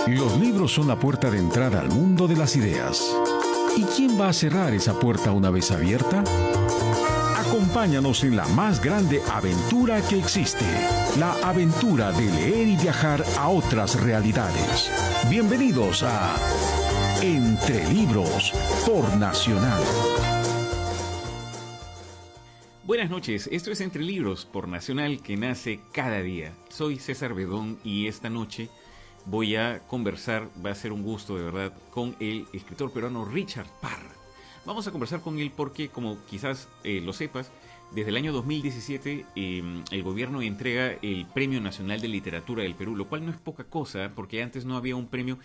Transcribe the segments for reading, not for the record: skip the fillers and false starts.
Los libros son la puerta de entrada al mundo de las ideas. ¿Y quién va a cerrar esa puerta una vez abierta? Acompáñanos en la más grande aventura que existe, la aventura de leer y viajar a otras realidades. Bienvenidos a Entre Libros por Nacional. Buenas noches, esto es Entre Libros por Nacional, que nace cada día. Soy César Bedón y esta noche voy a conversar, va a ser un gusto de verdad, con el escritor peruano Richard Parra. Vamos a conversar con él porque, como quizás lo sepas, desde el año 2017 el gobierno entrega el Premio Nacional de Literatura del Perú, lo cual no es poca cosa, porque antes no había un premio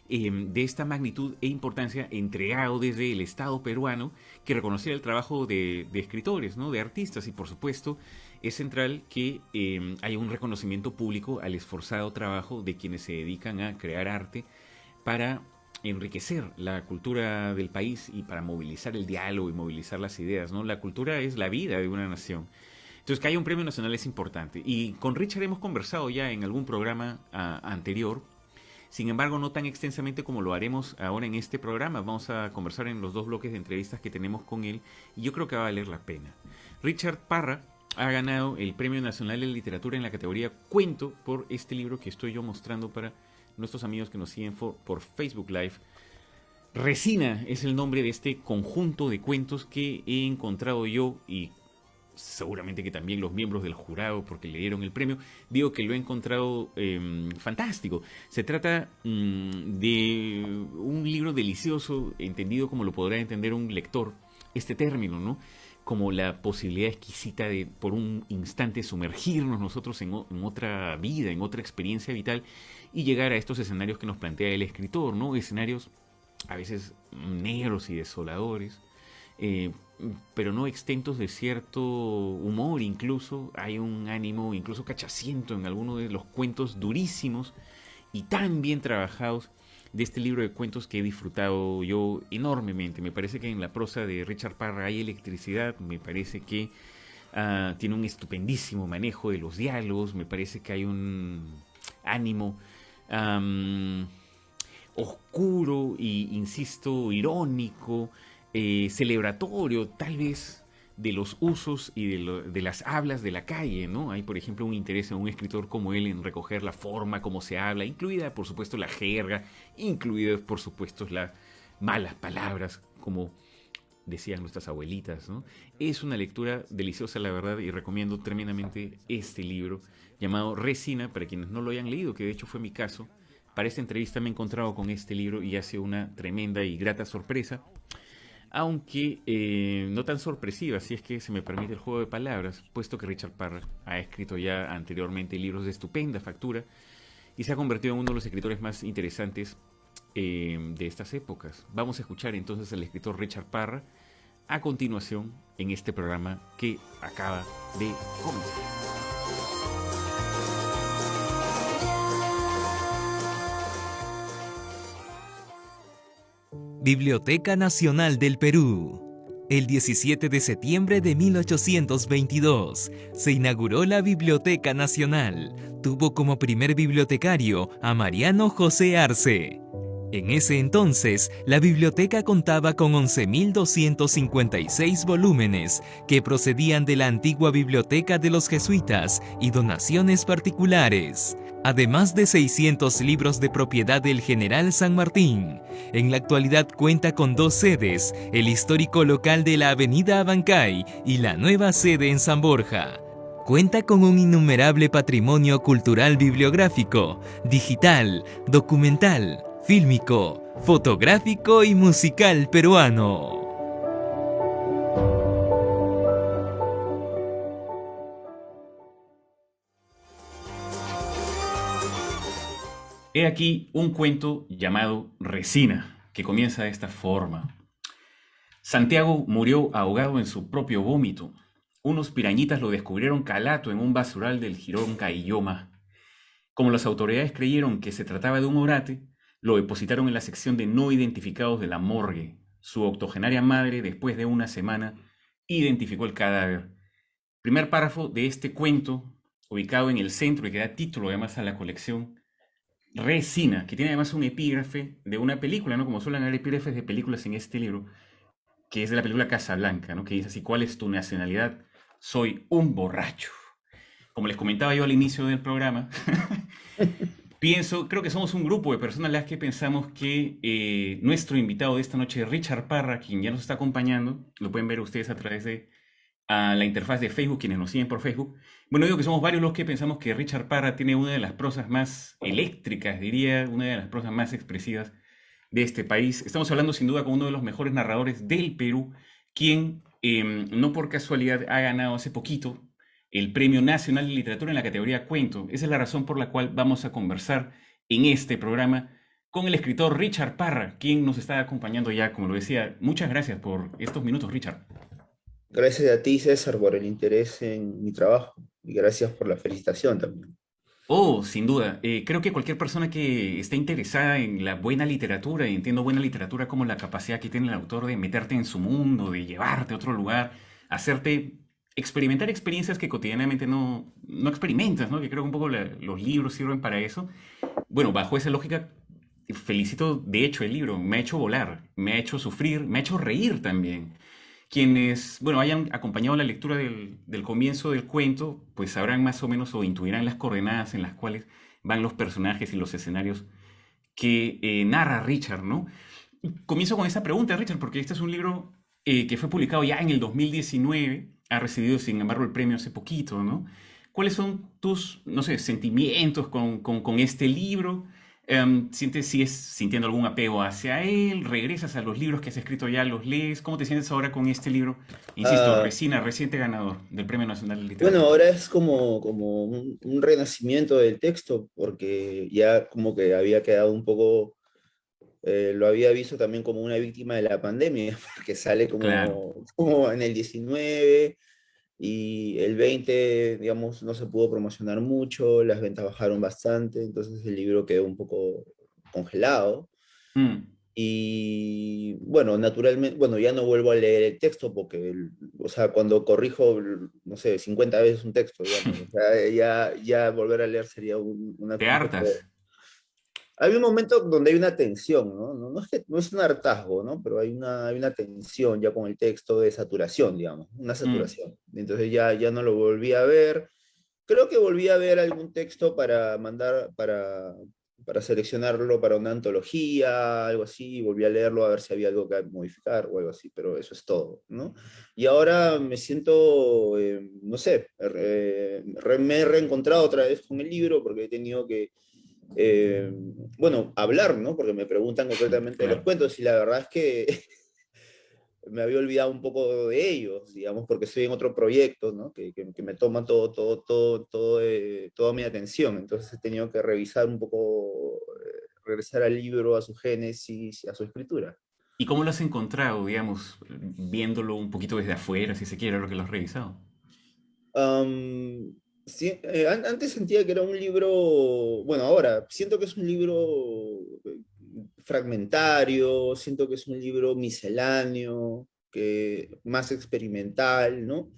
de esta magnitud e importancia entregado desde el Estado peruano que reconociera el trabajo de escritores, ¿no? De artistas, y por supuesto es central que haya un reconocimiento público al esforzado trabajo de quienes se dedican a crear arte para enriquecer la cultura del país y para movilizar el diálogo y movilizar las ideas, ¿no? La cultura es la vida de una nación. Entonces, que haya un premio nacional es importante. Y con Richard hemos conversado ya en algún programa anterior. Sin embargo, no tan extensamente como lo haremos ahora en este programa. Vamos a conversar en los dos bloques de entrevistas que tenemos con él y yo creo que va a valer la pena. Richard Parra ha ganado el Premio Nacional de Literatura en la categoría Cuento por este libro que estoy yo mostrando para nuestros amigos que nos siguen por Facebook Live. Resina es el nombre de este conjunto de cuentos que he encontrado yo y seguramente que también los miembros del jurado, porque le dieron el premio, digo que lo he encontrado fantástico. Se trata de un libro delicioso, entendido como lo podrá entender un lector, este término, ¿no? Como la posibilidad exquisita de, por un instante, sumergirnos nosotros en otra vida, en otra experiencia vital y llegar a estos escenarios que nos plantea el escritor, ¿no? Escenarios a veces negros y desoladores, pero no exentos de cierto humor. Incluso hay un ánimo incluso cachaciento en algunos de los cuentos durísimos y tan bien trabajados de este libro de cuentos que he disfrutado yo enormemente. Me parece que en la prosa de Richard Parra hay electricidad, me parece que tiene un estupendísimo manejo de los diálogos, me parece que hay un ánimo oscuro e, insisto, irónico, celebratorio, tal vez, de los usos y de las hablas de la calle, ¿no? Hay, por ejemplo, un interés en un escritor como él en recoger la forma como se habla, incluida, por supuesto, la jerga, incluidas, por supuesto, las malas palabras, como decían nuestras abuelitas, ¿no? Es una lectura deliciosa, la verdad, y recomiendo tremendamente este libro llamado Resina, para quienes no lo hayan leído, que de hecho fue mi caso. Para esta entrevista me he encontrado con este libro y ha sido una tremenda y grata sorpresa, aunque no tan sorpresiva, si es que se me permite el juego de palabras, puesto que Richard Parra ha escrito ya anteriormente libros de estupenda factura y se ha convertido en uno de los escritores más interesantes de estas épocas. Vamos a escuchar entonces al escritor Richard Parra a continuación en este programa que acaba de comenzar. Biblioteca Nacional del Perú. El 17 de septiembre de 1822 se inauguró la Biblioteca Nacional. Tuvo como primer bibliotecario a Mariano José Arce. En ese entonces, la biblioteca contaba con 11.256 volúmenes que procedían de la antigua biblioteca de los jesuitas y donaciones particulares, además de 600 libros de propiedad del General San Martín. En la actualidad cuenta con dos sedes, el histórico local de la Avenida Abancay y la nueva sede en San Borja. Cuenta con un innumerable patrimonio cultural bibliográfico, digital, documental, fílmico, fotográfico y musical peruano. He aquí un cuento llamado Resina, que comienza de esta forma. Santiago murió ahogado en su propio vómito. Unos pirañitas lo descubrieron calato en un basural del jirón Caylloma. Como las autoridades creyeron que se trataba de un orate, lo depositaron en la sección de no identificados de la morgue. Su octogenaria madre, después de una semana, identificó el cadáver. Primer párrafo de este cuento, ubicado en el centro y que da título además a la colección. Resina, que tiene además un epígrafe de una película, ¿no? Como suelen haber epígrafes de películas en este libro, que es de la película Casablanca, ¿no? Que dice así, ¿cuál es tu nacionalidad? Soy un borracho. Como les comentaba yo al inicio del programa, creo que somos un grupo de personas las que pensamos que nuestro invitado de esta noche, Richard Parra, quien ya nos está acompañando, lo pueden ver ustedes a través de la interfaz de Facebook, quienes nos siguen por Facebook. Bueno, digo que somos varios los que pensamos que Richard Parra tiene una de las prosas más eléctricas, diría, una de las prosas más expresivas de este país. Estamos hablando sin duda con uno de los mejores narradores del Perú, quien no por casualidad ha ganado hace poquito el Premio Nacional de Literatura en la categoría Cuento. Esa es la razón por la cual vamos a conversar en este programa con el escritor Richard Parra, quien nos está acompañando ya, como lo decía. Muchas gracias por estos minutos, Richard. Gracias a ti, César, por el interés en mi trabajo y gracias por la felicitación también. Oh, sin duda. Creo que cualquier persona que esté interesada en la buena literatura, y entiendo buena literatura como la capacidad que tiene el autor de meterte en su mundo, de llevarte a otro lugar, hacerte experimentar experiencias que cotidianamente no experimentas, ¿no? Que creo que un poco los libros sirven para eso. Bueno, bajo esa lógica, felicito de hecho el libro. Me ha hecho volar, me ha hecho sufrir, me ha hecho reír también. Quienes, bueno, hayan acompañado la lectura del comienzo del cuento, pues sabrán más o menos o intuirán las coordenadas en las cuales van los personajes y los escenarios que narra Richard, ¿no? Comienzo con esta pregunta, Richard, porque este es un libro que fue publicado ya en el 2019, ha recibido, sin embargo, el premio hace poquito, ¿no? ¿Cuáles son tus, no sé, sentimientos con este libro? ¿Sigues sintiendo algún apego hacia él? ¿Regresas a los libros que has escrito ya, los lees? ¿Cómo te sientes ahora con este libro? Insisto, Ah, Resina, reciente ganador del Premio Nacional de bueno, Literatura. ahora es como un renacimiento del texto, porque ya como que había quedado un poco, lo había visto también como una víctima de la pandemia, porque sale Claro. como en el 19 y el 20, digamos, no se pudo promocionar mucho, las ventas bajaron bastante, entonces el libro quedó un poco congelado. Mm, Y bueno, naturalmente, bueno, ya no vuelvo a leer el texto porque, o sea, cuando corrijo, no sé, 50 veces un texto, digamos, o sea, ya volver a leer sería te un poco... hartas. Hay un momento donde hay una tensión, ¿no? No es no es un hartazgo, ¿no? Pero hay una tensión ya con el texto de saturación, digamos, una Mm, saturación. Entonces ya no lo volví a ver. Creo que volví a ver algún texto para mandar, para seleccionarlo para una antología, algo así, y volví a leerlo a ver si había algo que modificar o algo así, pero eso es todo, ¿no? Y ahora me siento, no sé, me he reencontrado otra vez con el libro porque he tenido que, eh, bueno, hablar, ¿no? Porque me preguntan concretamente de los claro. cuentos y la verdad es que me había olvidado un poco de ellos, digamos, porque estoy en otro proyecto, ¿no? Que me toma toda mi atención. Entonces he tenido que revisar un poco, regresar al libro, a su génesis, a su escritura. ¿Y cómo lo has encontrado, digamos, viéndolo un poquito desde afuera, si se quiere, lo que lo has revisado? Sí, antes sentía que era un libro, bueno, ahora siento que es un libro fragmentario, siento que es un libro misceláneo, que más experimental, ¿no?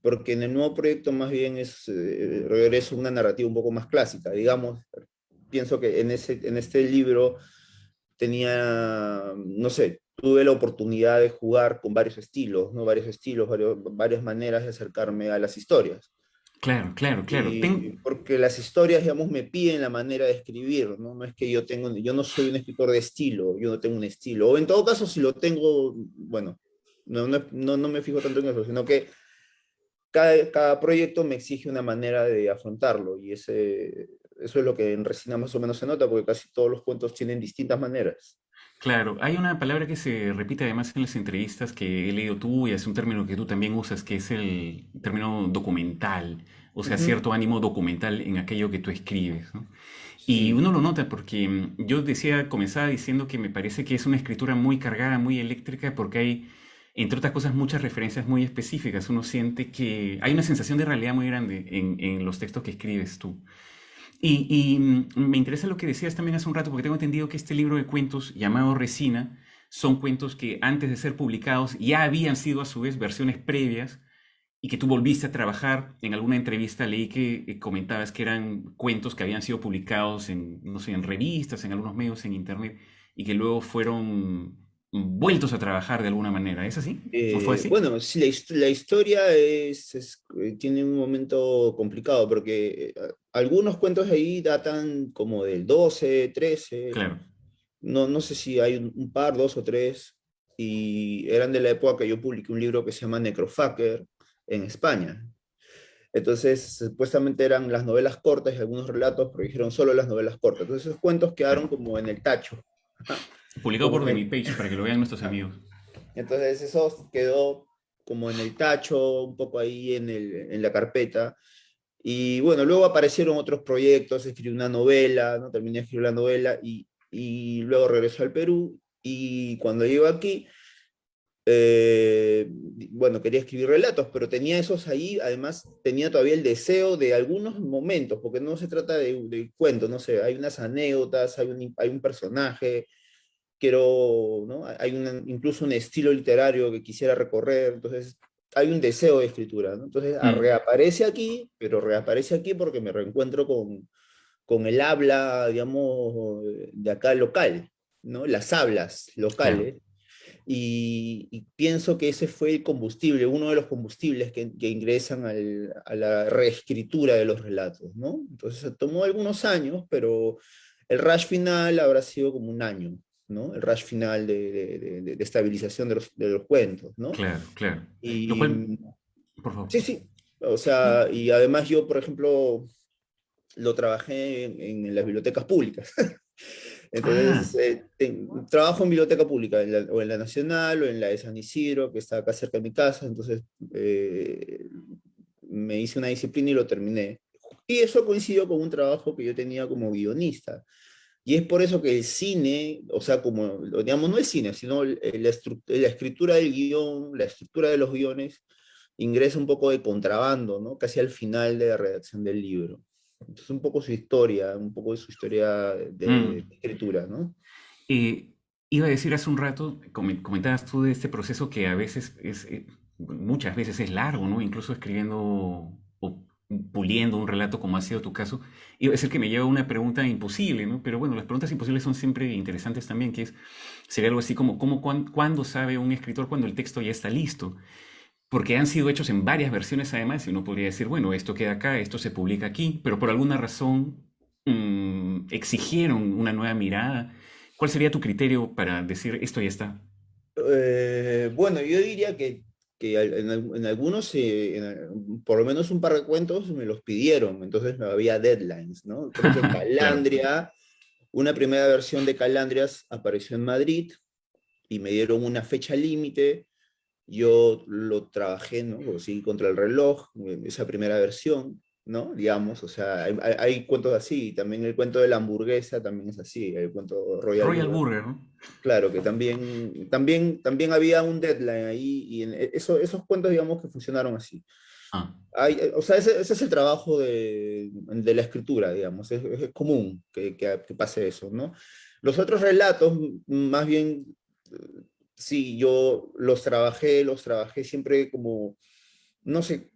Porque en el nuevo proyecto más bien es regreso a una narrativa un poco más clásica, digamos. Pienso que en este libro tenía, no sé, tuve la oportunidad de jugar con varios estilos, ¿no? Varios estilos, varias maneras de acercarme a las historias. Claro, claro, claro. Y porque las historias, digamos, me piden la manera de escribir, ¿no? No es que yo no soy un escritor de estilo, yo no tengo un estilo. O en todo caso, si lo tengo, bueno, no me fijo tanto en eso, sino que cada proyecto me exige una manera de afrontarlo y eso es lo que en Resina más o menos se nota, porque casi todos los cuentos tienen distintas maneras. Claro, hay una palabra que se repite además en las entrevistas que he leído tú y es un término que tú también usas, que es el término documental, o sea, Ujú. cierto ánimo documental en aquello que tú escribes, ¿no? Y Sí. uno lo nota porque yo decía, comenzaba diciendo que me parece que es una escritura muy cargada, muy eléctrica, porque hay, entre otras cosas, muchas referencias muy específicas. Uno siente que hay una sensación de realidad muy grande en los textos que escribes tú. Me interesa lo que decías también hace un rato, porque tengo entendido que este libro de cuentos llamado Resina son cuentos que antes de ser publicados ya habían sido a su vez versiones previas y que tú volviste a trabajar. En alguna entrevista leí que comentabas que eran cuentos que habían sido publicados en, no sé, en revistas, en algunos medios, en internet, y que luego fueron vueltos a trabajar de alguna manera. ¿Es así? ¿O fue así? Bueno, sí, la historia tiene un momento complicado porque algunos cuentos ahí datan como del 12, 13, Claro. no sé si hay un par, dos o tres, y eran de la época que yo publiqué un libro que se llama Necrofucker en España. Entonces, supuestamente eran las novelas cortas y algunos relatos, pero dijeron solo las novelas cortas. Entonces, esos cuentos quedaron Claro. como en el tacho. Publicado Como por en The el, Page para que lo vean nuestros ah, amigos. entonces, eso quedó como en el tacho, un poco ahí en la carpeta. Y bueno, luego aparecieron otros proyectos, escribí una novela, ¿no? Terminé de escribir la novela y luego regresó al Perú. Y cuando llego aquí, bueno, quería escribir relatos, pero tenía esos ahí, además tenía todavía el deseo de algunos momentos, porque no se trata de cuentos, no sé, hay unas anécdotas, hay un personaje, quiero, ¿no? Hay incluso un estilo literario que quisiera recorrer, entonces hay un deseo de escritura, ¿no? Entonces Mm, reaparece aquí, pero reaparece aquí porque me reencuentro con el habla, digamos, de acá local, ¿no? Las hablas claro. locales y pienso que ese fue el combustible, uno de los combustibles que ingresan a la reescritura de los relatos, ¿no? Entonces tomó algunos años, pero el rush final habrá sido como un año, ¿no? El rush final de estabilización de los cuentos, ¿no? Claro, claro. Lo cual, Y por favor. sí, sí, o No, sea, y además yo, por ejemplo, lo trabajé en las bibliotecas públicas. ah, Entonces, trabajo en biblioteca pública, o en la Nacional o en la de San Isidro, que está acá cerca de mi casa. Entonces, me hice una disciplina y lo terminé. Y eso coincidió con un trabajo que yo tenía como guionista. Y es por eso que el cine, o sea, como, digamos, no el cine, sino la escritura del guión, la estructura de los guiones, ingresa un poco de contrabando, ¿no? Casi al final de la redacción del libro. Entonces, un poco su historia, un poco de su historia de mm. escritura, ¿no? Eh, Iba a decir hace un rato, comentabas tú de este proceso que a veces es, muchas veces es largo, ¿no? Incluso escribiendo o puliendo un relato como ha sido tu caso. Iba a decir que me lleva a una pregunta imposible, ¿no? Pero bueno, las preguntas imposibles son siempre interesantes también, que es, sería algo así como, ¿cuándo sabe un escritor cuando el texto ya está listo? Porque han sido hechos en varias versiones además, y uno podría decir, bueno, esto queda acá, esto se publica aquí, pero por alguna razón exigieron una nueva mirada. ¿Cuál sería tu criterio para decir esto ya está? Bueno, yo diría que en algunos, por lo menos un par de cuentos me los pidieron, entonces no había deadlines, ¿no? Creo que Claro. Calandria, una primera versión de Calandrias apareció en Madrid y me dieron una fecha límite. Yo lo trabajé, ¿no? Así contra el reloj, esa primera versión, ¿no? Digamos, o sea, hay cuentos así, también el cuento de la hamburguesa también es así, el cuento Royal Royal Burger. Burger, ¿no? Claro, que también había un deadline ahí, y esos cuentos, digamos, que funcionaron así. Ah, O sea, ese es el trabajo de la escritura, digamos, es común que pase eso, ¿no? Los otros relatos, más bien, sí, yo los trabajé siempre como, no sé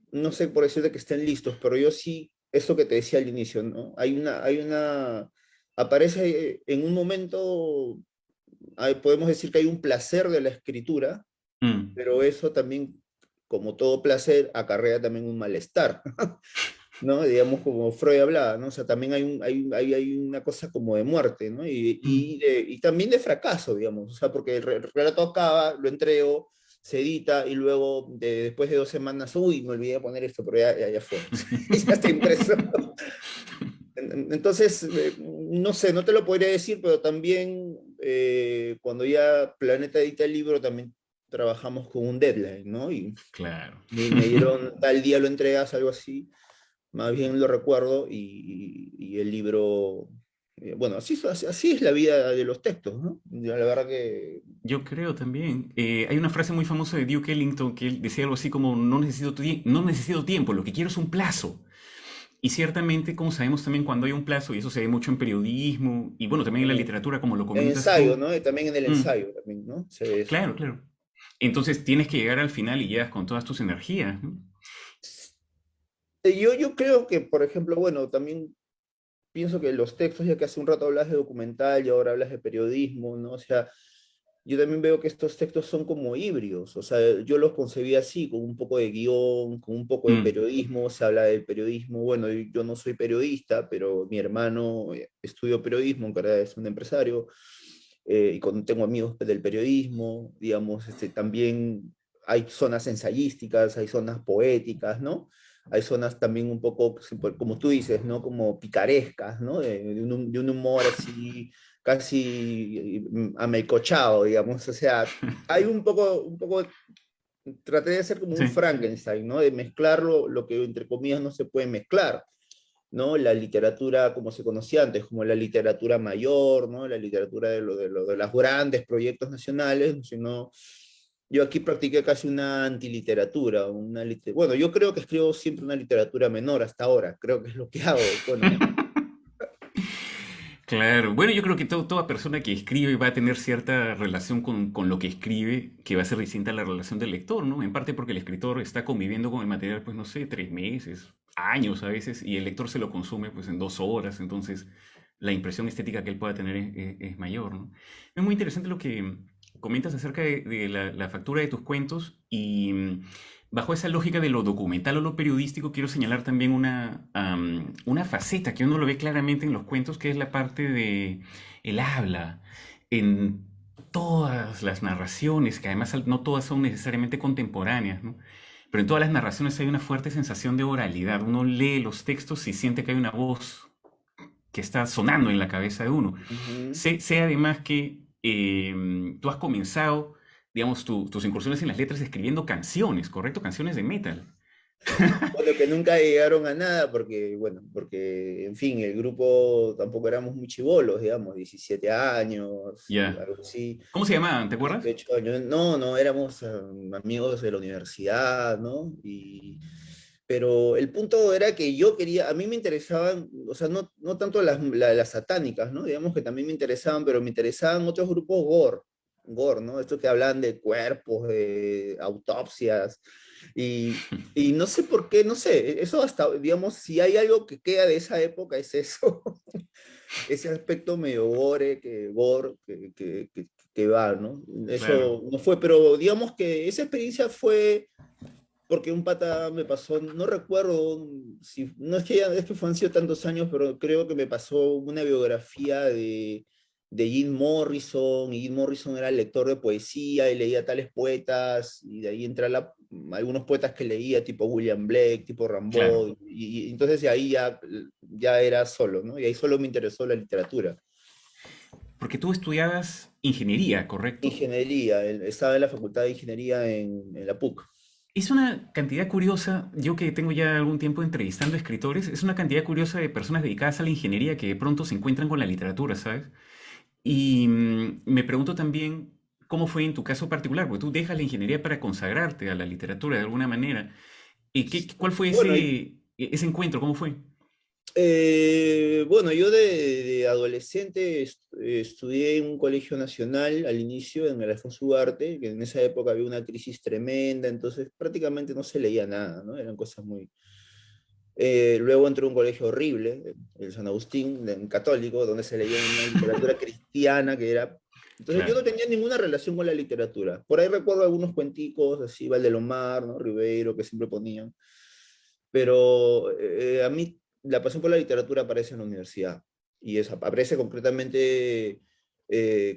por decirte que estén listos, pero yo sí, esto que te decía al inicio, ¿no? Aparece en un momento, podemos decir que hay un placer de la escritura, mm, pero eso también, como todo placer, acarrea también un malestar, ¿no? Digamos, como Freud hablaba, ¿no? O sea, también hay una cosa como de muerte, ¿no? mm. Y también de fracaso, digamos, o sea, porque el relato acaba, lo entrego, se edita y luego, después de 2 semanas, uy, me olvidé de poner esto, pero ya fue, ya está impreso. Entonces, no sé, no te lo podría decir, pero también cuando ya Planeta edita el libro, también trabajamos con un deadline, ¿no? Y Claro. me dieron tal día lo entregas, algo así, más bien lo recuerdo, y el libro, bueno, así es la vida de los textos, ¿no? La verdad que... Yo creo también. Hay una frase muy famosa de Duke Ellington que él decía algo así como, no necesito tiempo, lo que quiero es un plazo. Y ciertamente, como sabemos también cuando hay un plazo, y eso se ve mucho en periodismo, y bueno, también en la En, literatura, como lo en comentas ensayo, tú. ¿no? Y también en el mm, ensayo, también, ¿no? Se ve eso. claro, claro. Entonces tienes que llegar al final y llegas con todas tus energías, ¿no? Yo creo que, por ejemplo, bueno, también pienso que los textos, ya que hace un rato hablas de documental y ahora hablas de periodismo, ¿no? O sea, yo también veo que estos textos son como híbridos, o sea, yo los concebí así, con un poco de guión, con un poco de Mm, periodismo, se habla del periodismo, bueno, yo no soy periodista, pero mi hermano estudió periodismo, en verdad es un empresario, tengo amigos del periodismo, digamos, también hay zonas ensayísticas, hay zonas poéticas, ¿no? Hay zonas también un poco, como tú dices, ¿no? Como picarescas, ¿no? De un humor así, casi amelcochado, digamos. O sea, hay un poco, traté de hacer como un sí. Frankenstein, ¿no? De mezclar lo que entre comillas no se puede mezclar, ¿no? La literatura como se conocía antes, como la literatura mayor, ¿no? La literatura de los grandes proyectos nacionales, sino yo aquí practiqué casi una antiliteratura, bueno, yo creo que escribo siempre una literatura menor hasta ahora, creo que es lo que hago, bueno, Claro, bueno, yo creo que toda persona que escribe va a tener cierta relación con lo que escribe, que va a ser distinta a la relación del lector, ¿no? En parte porque el escritor está conviviendo con el material, pues no sé, 3 meses, años a veces, y el lector se lo consume pues en 2 horas, entonces la impresión estética que él pueda tener es mayor, ¿no? Es muy interesante lo que comentas acerca de la factura de tus cuentos y bajo esa lógica de lo documental o lo periodístico, quiero señalar también una faceta que uno lo ve claramente en los cuentos, que es la parte de el habla. En todas las narraciones, que además no todas son necesariamente contemporáneas, ¿no? Pero en todas las narraciones hay una fuerte sensación de oralidad. Uno lee los textos y siente que hay una voz que está sonando en la cabeza de uno. ujú. Sé además que tú has comenzado, digamos, tus incursiones en las letras escribiendo canciones, ¿correcto? Canciones de metal. Bueno, que nunca llegaron a nada porque, bueno, porque, en fin, el grupo tampoco éramos muy chibolos, digamos, 17 años, Ya. algo así. ¿Cómo se llamaban? ¿Te acuerdas? 18 años. No, no, éramos amigos de la universidad, ¿no? Pero el punto era que yo quería, a mí me interesaban, o sea, no tanto las satánicas, ¿no? Digamos que también me interesaban, pero me interesaban otros grupos gore, ¿no? Estos que hablan de cuerpos, de autopsias, y no sé por qué, no sé, eso hasta, digamos, si hay algo que queda de esa época es eso, ese aspecto medio que va, ¿no? Claro. Eso no fue, pero digamos que esa experiencia fue porque un pata me pasó, no recuerdo si, no es que, es que fue han sido tantos años, pero creo que me pasó una biografía de Jim Morrison, y Jim Morrison era lector de poesía y leía tales poetas, y de ahí entra algunos poetas que leía, tipo William Blake, tipo Claro. Rimbaud, y entonces de ahí ya era solo, ¿no? Y ahí solo me interesó la literatura. Porque tú estudiabas ingeniería, ¿correcto? Ingeniería, estaba en la Facultad de Ingeniería en la PUC. Es una cantidad curiosa, yo que tengo ya algún tiempo entrevistando escritores, es una cantidad curiosa de personas dedicadas a la ingeniería que de pronto se encuentran con la literatura, ¿sabes? Y me pregunto también cómo fue en tu caso particular, porque tú dejas la ingeniería para consagrarte a la literatura de alguna manera. ¿Y cuál fue Bueno, ese encuentro? ¿Cómo fue? Bueno, yo de adolescente estudié en un colegio nacional al inicio, en el Alfonso Ugarte, que en esa época había una crisis tremenda, entonces prácticamente no se leía nada, ¿no? Eran cosas muy... luego entré a un colegio horrible, el San Agustín, en católico, donde se leía una literatura cristiana que era... Entonces yo Claro. no tenía ninguna relación con la literatura. Por ahí recuerdo algunos cuenticos, así, Valdelomar, ¿no? Ribeiro, que siempre ponían, pero a mí la pasión por la literatura aparece en la universidad y aparece concretamente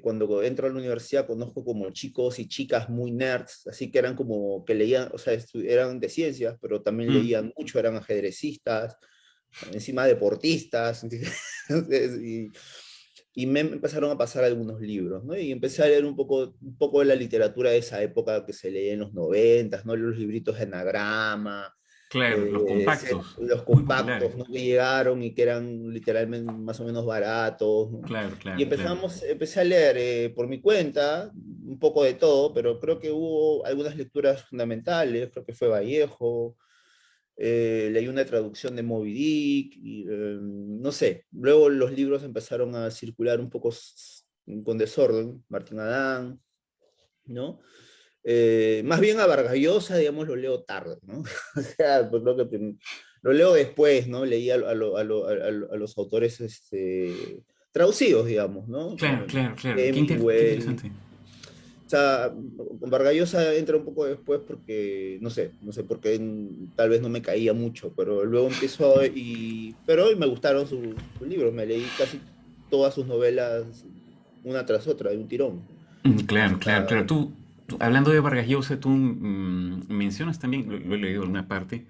cuando entro a la universidad, conozco como chicos y chicas muy nerds, así que eran como que leían, o sea, eran de ciencias, pero también Mm, leían mucho, eran ajedrecistas, encima deportistas, y, y me empezaron a pasar algunos libros, ¿no? Y empecé a leer un poco de la literatura de esa época que se leía en los noventas, ¿no? Los libritos de anagrama, claro, los compactos, los muy populares. compactos, ¿no? Que llegaron y que eran literalmente más o menos baratos, ¿no? Claro, Y claro, claro. empecé a leer por mi cuenta un poco de todo, pero creo que hubo algunas lecturas fundamentales, creo que fue Vallejo, leí una traducción de Moby Dick, y, no sé, luego los libros empezaron a circular un poco con desorden, Martín Adán, ¿no? Más bien a Vargas Llosa, digamos, lo leo tarde, ¿no? O sea, pues creo que lo leo después, ¿no? Leí a los autores traducidos, digamos, ¿no? Claro, claro, claro. Qué Hemingway. interesante. O sea, con Vargas Llosa entra un poco después porque, no sé por qué tal vez no me caía mucho, pero luego empezó pero hoy me gustaron sus libros, me leí casi todas sus novelas una tras otra, de un tirón. Claro, claro, Ah, claro. Hablando de Vargas Llosa, tú mencionas también, lo he leído en alguna parte,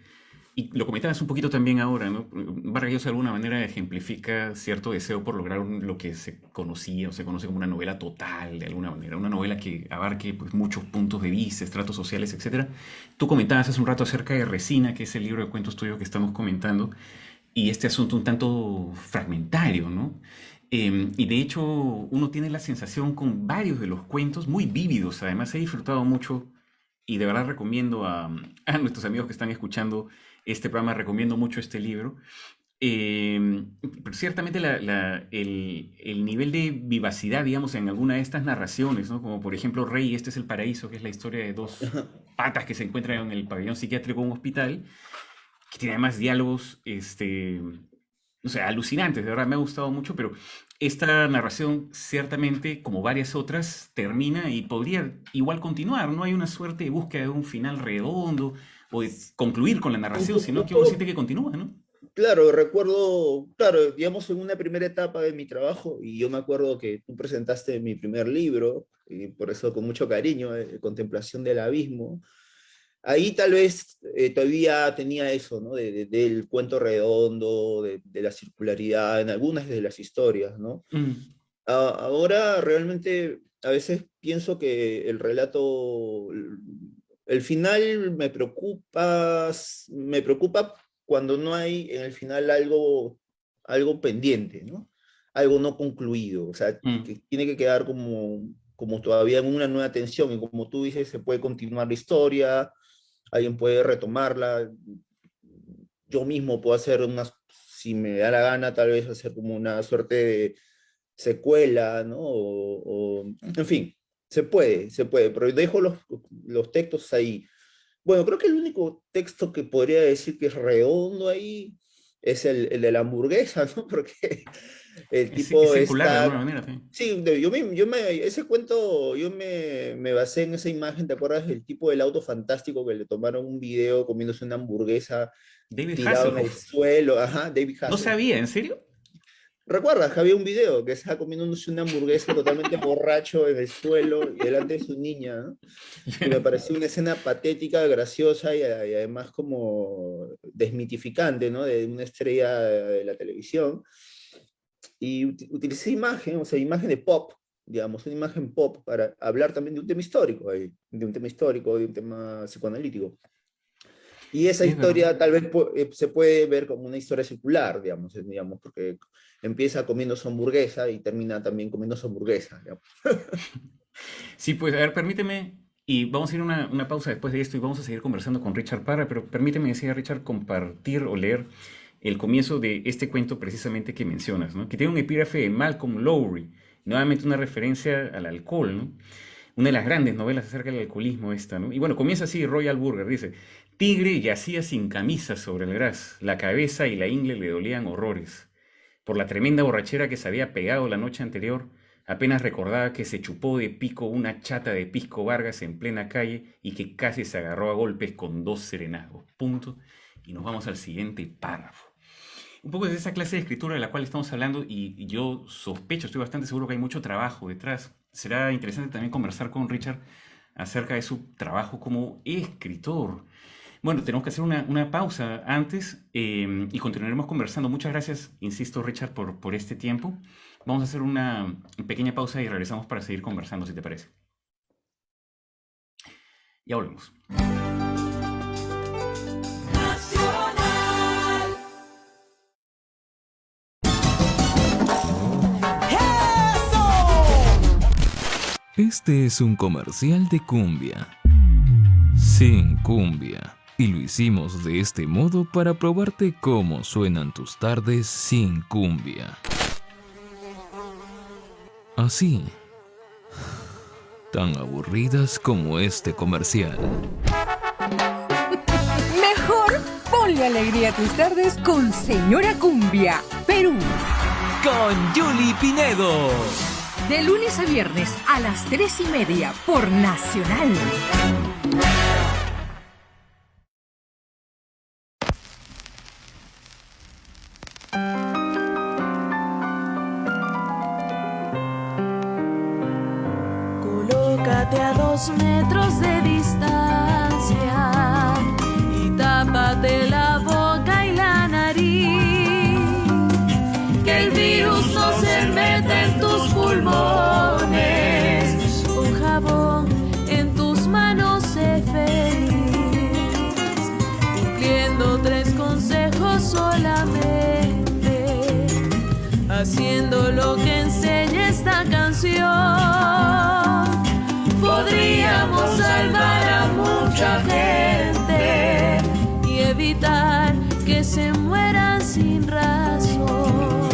y lo comentabas un poquito también ahora, ¿no? Vargas Llosa de alguna manera ejemplifica cierto deseo por lograr lo que se conocía o se conoce como una novela total, de alguna manera, una novela que abarque pues, muchos puntos de vista, estratos sociales, etcétera. Tú comentabas hace un rato acerca de Resina, que es el libro de cuentos tuyo que estamos comentando, y este asunto un tanto fragmentario, ¿no? Y de hecho uno tiene la sensación con varios de los cuentos muy vívidos, además he disfrutado mucho y de verdad recomiendo a nuestros amigos que están escuchando este programa, recomiendo mucho este libro. Pero ciertamente el nivel de vivacidad, digamos, en alguna de estas narraciones, ¿no? Como por ejemplo Rey, este es el paraíso, que es la historia de dos patas que se encuentran en el pabellón psiquiátrico de un hospital, que tiene además diálogos, o sea, alucinantes, de verdad me ha gustado mucho, pero esta narración ciertamente, como varias otras, termina y podría igual continuar, no hay una suerte de búsqueda de un final redondo o de concluir con la narración, sino un que uno poco, siente que continúa, ¿no? claro, recuerdo, claro, digamos, en una primera etapa de mi trabajo, y yo me acuerdo que tú presentaste mi primer libro, y por eso con mucho cariño, Contemplación del Abismo. Ahí tal vez todavía tenía eso, ¿no? Del cuento redondo, de la circularidad en algunas de las historias, ¿no? Mm, Ahora realmente a veces pienso que el relato, el final me preocupa cuando no hay en el final algo pendiente, ¿no? Algo no concluido, o sea, mm. que tiene que quedar como todavía en una nueva tensión, y como tú dices, se puede continuar la historia, alguien puede retomarla, yo mismo puedo hacer unas, si me da la gana, tal vez hacer como una suerte de secuela, ¿no? En fin, se puede, pero dejo los textos ahí. Bueno, creo que el único texto que podría decir que es redondo ahí es el de la hamburguesa, ¿no? Porque el Es tipo circular de alguna está... manera, sí. Sí, ese cuento, me basé en esa imagen, ¿te acuerdas del tipo del auto fantástico que le tomaron un video comiéndose una hamburguesa David tirado en el Hasselhoff. suelo? Ajá, David No Hasselhoff. sabía, ¿en serio? ¿Recuerdas que había un video que estaba comiéndose una hamburguesa totalmente borracho en el suelo y delante de su niña, ¿no? Y me pareció una escena patética, graciosa y además como desmitificante, ¿no? De una estrella de la televisión. Y utilicé imagen, o sea, imagen de pop, digamos, una imagen pop para hablar también de un tema histórico, de un tema histórico, de un tema psicoanalítico. Y esa Es verdad. historia tal vez se puede ver como una historia circular, digamos, porque empieza comiendo su hamburguesa y termina también comiendo su hamburguesa, digamos. Sí, pues a ver, permíteme, y vamos a ir a una pausa después de esto y vamos a seguir conversando con Richard Parra, pero permíteme, decía Richard, compartir o leer el comienzo de este cuento precisamente que mencionas, ¿no? Que tiene un epígrafe de Malcolm Lowry, nuevamente una referencia al alcohol, ¿no? Una de las grandes novelas acerca del alcoholismo esta, ¿no? Y bueno, comienza así Royal Burger, dice, Tigre yacía sin camisa sobre el gras, la cabeza y la ingle le dolían horrores. Por la tremenda borrachera que se había pegado la noche anterior, apenas recordaba que se chupó de pico una chata de Pisco Vargas en plena calle y que casi se agarró a golpes con dos serenazgos. Punto. Y nos vamos al siguiente párrafo. Un poco de esa clase de escritura de la cual estamos hablando y yo sospecho, estoy bastante seguro que hay mucho trabajo detrás. Será interesante también conversar con Richard acerca de su trabajo como escritor. Bueno, tenemos que hacer una pausa antes y continuaremos conversando. Muchas gracias, insisto, Richard, por este tiempo. Vamos a hacer una pequeña pausa y regresamos para seguir conversando, si te parece. Ya volvemos. Este es un comercial de cumbia. Sin cumbia. Y lo hicimos de este modo para probarte cómo suenan tus tardes sin cumbia. Así. Tan aburridas como este comercial. Mejor ponle Ponle alegría a tus tardes con Señora Cumbia, Perú. Con Yuli Pinedo. De lunes a viernes a las 3:30 por Nacional. Colócate a 2 metros de distancia y tápate la boca y la nariz, que el virus no se mete en tus pulmones. Un jabón en tus manos, sé feliz, cumpliendo 3 consejos solamente, haciendo lo que enseña esta canción. Podríamos salvar a mucha gente y evitar que se mueran sin razón.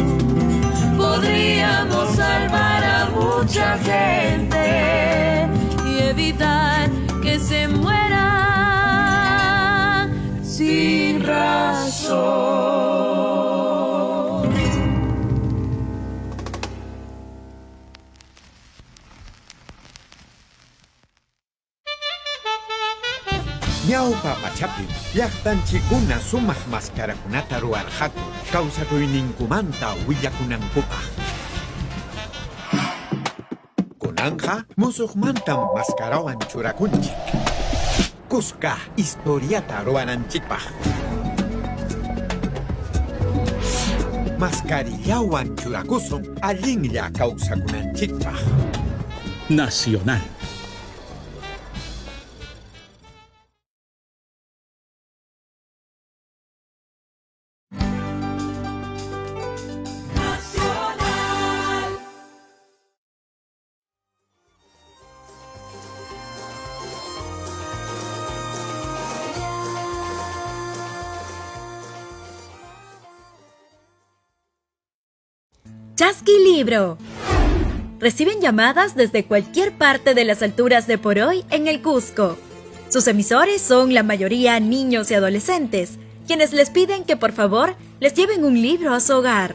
Podríamos salvar a mucha gente y evitar que se mueran sin razón. Ñawpa pachapi llaqtanchikuna sumaq mascarakunata ruwarqaku kawsakuyninkumanta willakunankupaq. Kunanja musuqmantam mascarawan churakunchik, kuska historiata ruwananchikpaq. Mascarillawan churakusun allinlla kawsakunanchikpaq. Nacional. Chasquilibro. Reciben llamadas desde cualquier parte de las alturas de Poroy en el Cusco. Sus emisores son la mayoría niños y adolescentes, quienes les piden que por favor les lleven un libro a su hogar.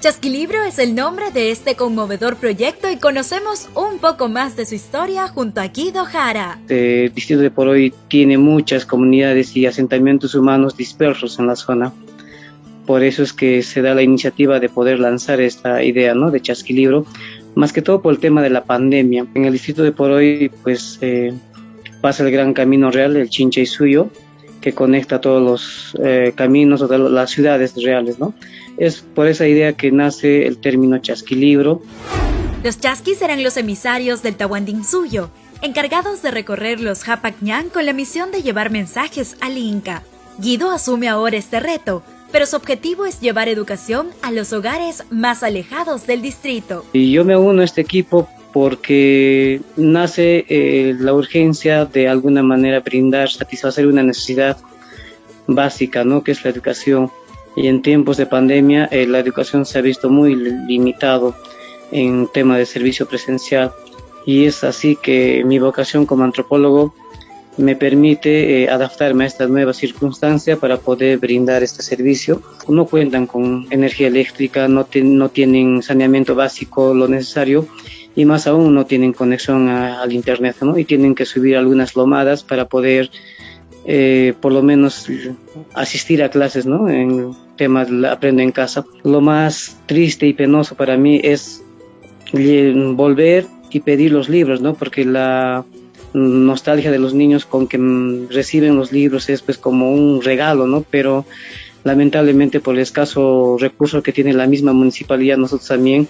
Chasquilibro es el nombre de este conmovedor proyecto y conocemos un poco más de su historia junto a Guido Jara. El distrito de Poroy tiene muchas comunidades y asentamientos humanos dispersos en la zona. Por eso es que se da la iniciativa de poder lanzar esta idea, ¿no?, de Chasquilibro, más que todo por el tema de la pandemia. En el distrito de Poroy pues, pasa el gran camino real, el Chinchaysuyo, que conecta todos los caminos o las ciudades reales, ¿no? Es por esa idea que nace el término Chasquilibro. Los chasquis eran los emisarios del Tahuantinsuyo, encargados de recorrer los Japacñán con la misión de llevar mensajes al Inca. Guido asume ahora este reto, pero su objetivo es llevar educación a los hogares más alejados del distrito. Y yo me uno a este equipo porque nace la urgencia de alguna manera satisfacer una necesidad básica, ¿no?, que es la educación. Y en tiempos de pandemia la educación se ha visto muy limitado en tema de servicio presencial. Y es así que mi vocación como antropólogo me permite adaptarme a esta nueva circunstancia para poder brindar este servicio. No cuentan con energía eléctrica, no tienen saneamiento básico, lo necesario, y más aún no tienen conexión al internet, ¿no? Y tienen que subir algunas lomadas para poder por lo menos asistir a clases, ¿no?, en temas de aprendo en casa. Lo más triste y penoso para mí es volver y pedir los libros, ¿no?, porque la nostalgia de los niños con que reciben los libros es pues como un regalo, ¿no? Pero lamentablemente por el escaso recurso que tiene la misma municipalidad, nosotros también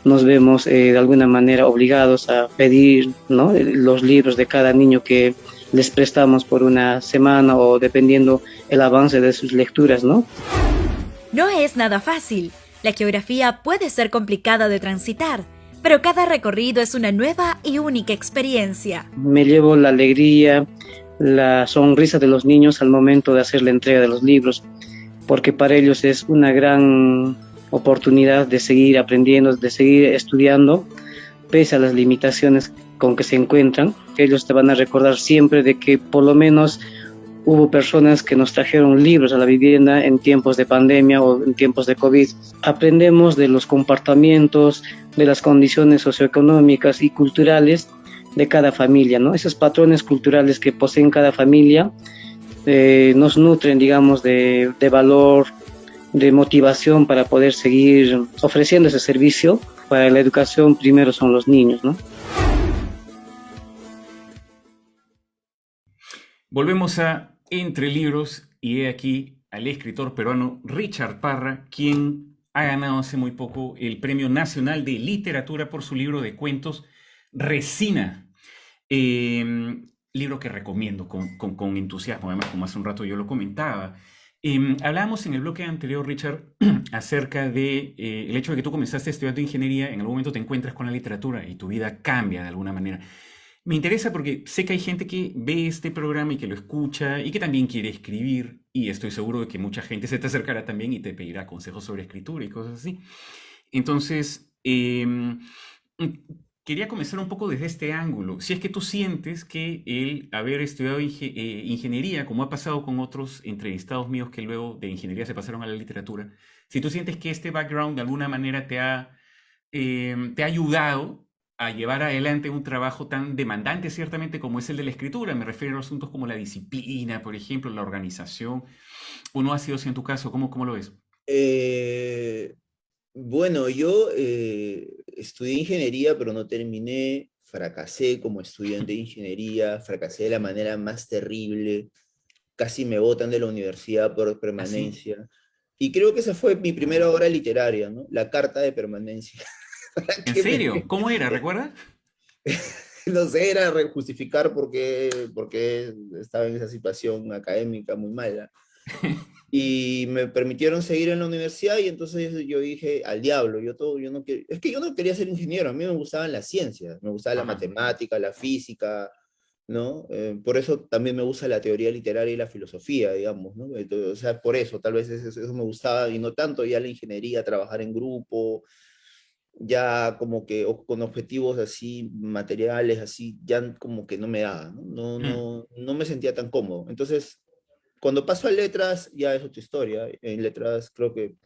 nos vemos de alguna manera obligados a pedir, ¿no?, los libros de cada niño que les prestamos por una semana o dependiendo el avance de sus lecturas, ¿no? No es nada fácil. La geografía puede ser complicada de transitar, pero cada recorrido es una nueva y única experiencia. Me llevo la alegría, la sonrisa de los niños al momento de hacer la entrega de los libros, porque para ellos es una gran oportunidad de seguir aprendiendo, de seguir estudiando, pese a las limitaciones con que se encuentran. Ellos te van a recordar siempre de que por lo menos Hubo personas que nos trajeron libros a la vivienda en tiempos de pandemia o en tiempos de COVID. Aprendemos de los comportamientos, de las condiciones socioeconómicas y culturales de cada familia, ¿no? Esos patrones culturales que poseen cada familia nos nutren, digamos, de valor, de motivación para poder seguir ofreciendo ese servicio. Para la educación primero son los niños, ¿no? Volvemos a Entre Libros y he aquí al escritor peruano Richard Parra, quien ha ganado hace muy poco el Premio Nacional de Literatura por su libro de cuentos Resina. Libro que recomiendo con entusiasmo, además, como hace un rato yo lo comentaba. Hablábamos en el bloque anterior, Richard, acerca de el hecho de que tú comenzaste estudiando ingeniería, en algún momento te encuentras con la literatura y tu vida cambia de alguna manera. Me interesa porque sé que hay gente que ve este programa y que lo escucha y que también quiere escribir, y estoy seguro de que mucha gente se te acercará también y te pedirá consejos sobre escritura y cosas así. Entonces, quería comenzar un poco desde este ángulo. Si es que tú sientes que el haber estudiado ingeniería, como ha pasado con otros entrevistados míos que luego de ingeniería se pasaron a la literatura, si tú sientes que este background de alguna manera te ha ayudado a llevar adelante un trabajo tan demandante ciertamente como es el de la escritura. Me refiero a asuntos como la disciplina, por ejemplo, la organización. ¿O no ha sido así en tu caso? ¿Cómo lo ves? Bueno, yo estudié ingeniería, pero no terminé. Fracasé como estudiante de ingeniería, fracasé de la manera más terrible. Casi me botan de la universidad por permanencia. ¿Ah, sí? Y creo que esa fue mi primera obra literaria, ¿no? La carta de permanencia. ¿En serio? ¿Cómo era? ¿Recuerdas? No sé, era justificar por qué estaba en esa situación académica muy mala. Y me permitieron seguir en la universidad y entonces yo dije, al diablo, yo no quiero, es que yo no quería ser ingeniero, a mí me gustaban las ciencias, me gustaba la matemática, la física, ¿no? Por eso también me gusta la teoría literaria y la filosofía, digamos, ¿no? Entonces, o sea, por eso, tal vez eso me gustaba y no tanto ya la ingeniería, trabajar en grupo, ya como que con objetivos así materiales, así, ya como que no me daba, ¿no? No me sentía tan cómodo. Entonces, cuando paso a letras, ya es otra historia. En letras creo que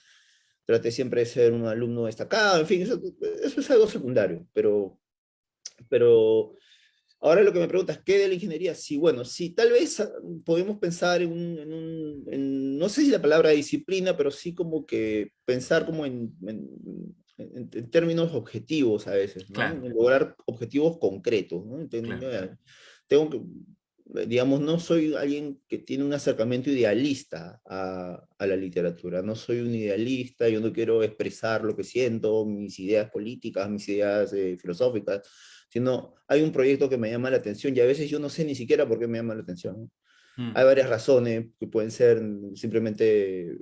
traté siempre de ser un alumno destacado, en fin, eso es algo secundario, pero ahora lo que me preguntas, ¿qué de la ingeniería? Sí, bueno, sí, tal vez podemos pensar no sé si la palabra disciplina, pero sí como que pensar como en términos objetivos a veces, ¿no? Claro. En lograr objetivos concretos, ¿no? Claro. Tengo que, digamos, no soy alguien que tiene un acercamiento idealista a la literatura, no soy un idealista, yo no quiero expresar lo que siento, mis ideas políticas, mis ideas filosóficas, sino hay un proyecto que me llama la atención y a veces yo no sé ni siquiera por qué me llama la atención. Hay varias razones que pueden ser simplemente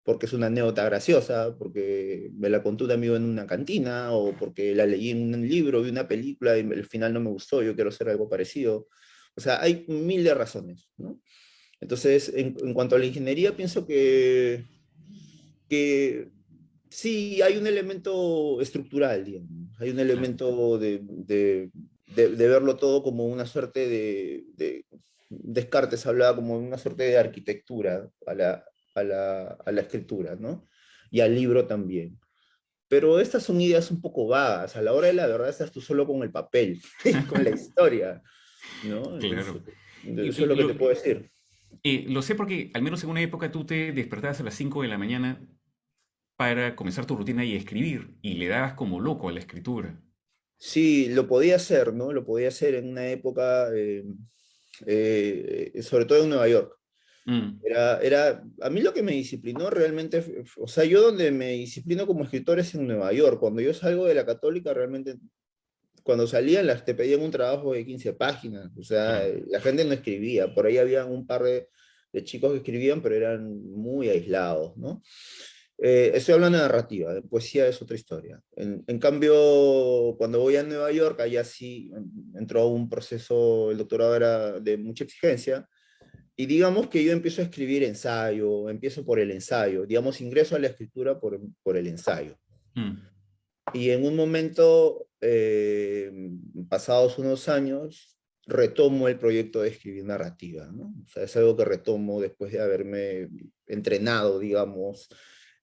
porque es una anécdota graciosa, porque me la contó un amigo en una cantina, o porque la leí en un libro, vi una película y al final no me gustó, yo quiero hacer algo parecido. O sea, hay mil de razones, ¿no? Entonces, en cuanto a la ingeniería, pienso que sí, hay un elemento estructural, digamos. Hay un elemento de verlo todo como una suerte Descartes hablaba como una suerte de arquitectura a la escritura, ¿no? Y al libro también. Pero estas son ideas un poco vagas. A la hora de la verdad estás tú solo con el papel, con la historia, ¿no? Claro. Eso es lo que te puedo decir. Lo sé porque al menos en una época tú te despertabas a las 5 de la mañana para comenzar tu rutina y escribir, y le dabas como loco a la escritura. Sí, lo podía hacer, ¿no? Lo podía hacer en una época, sobre todo en Nueva York. A mí lo que me disciplinó realmente, o sea, yo donde me disciplino como escritor es en Nueva York. Cuando yo salgo de la Católica, realmente, cuando salían, te pedían un trabajo de 15 páginas, o sea, la gente no escribía, por ahí había un par de chicos que escribían, pero eran muy aislados, ¿no? Estoy hablando de narrativa, de poesía es otra historia. En cambio, cuando voy a Nueva York, allá sí entró un proceso, el doctorado era de mucha exigencia, y digamos que yo empiezo a escribir ensayo, empiezo por el ensayo, digamos, ingreso a la escritura por el ensayo. Y en un momento, pasados unos años, retomo el proyecto de escribir narrativa, ¿no? O sea, es algo que retomo después de haberme entrenado, digamos,